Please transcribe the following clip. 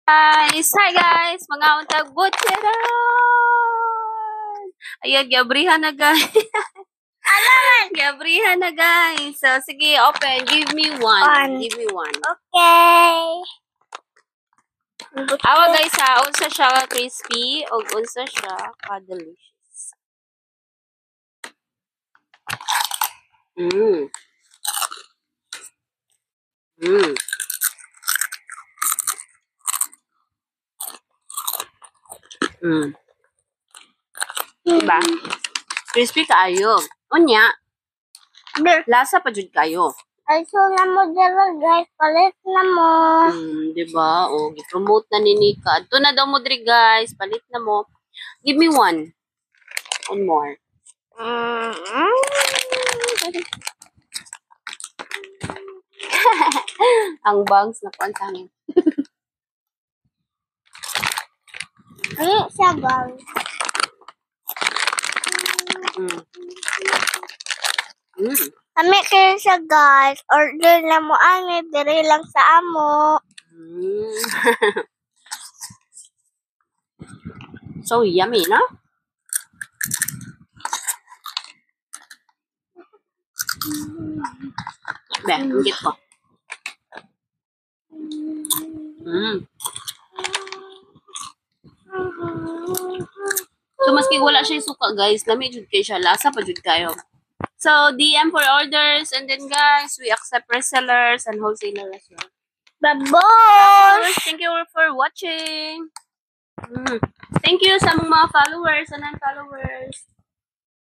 Hi guys, mga untag butcheron. Ayan, gabrihan na guys. Gabrihan na guys. So, sige, open. Give me one. Give me one. Okay. Awa guys ha, unsa siya crispy o unsa siya ka-delicious. Mmm. Mmm. Mmm. Diba? Crispy kaayo. Unya, lasa pa jud kayo. Ay, so na mo dala guys. Palit na mo. Diba? O, i-promote na ni Nika. Ito na daw mo diri guys. Palit na mo. Give me one. One more. Ang bangs na kuan sa amin. Ano siya bang? Kami kayo siya guys. Order na mo ani. Diri lang sa amo. So yummy, no? Be, ingit ko. So, maski wala siya suka, guys. Lami jud kayo siya. Lasa pa jud kayo. So, DM for orders. And then, guys, we accept resellers and wholesalers as well. Bye-bye! Thank you for watching. Thank you sa mga followers and non-followers.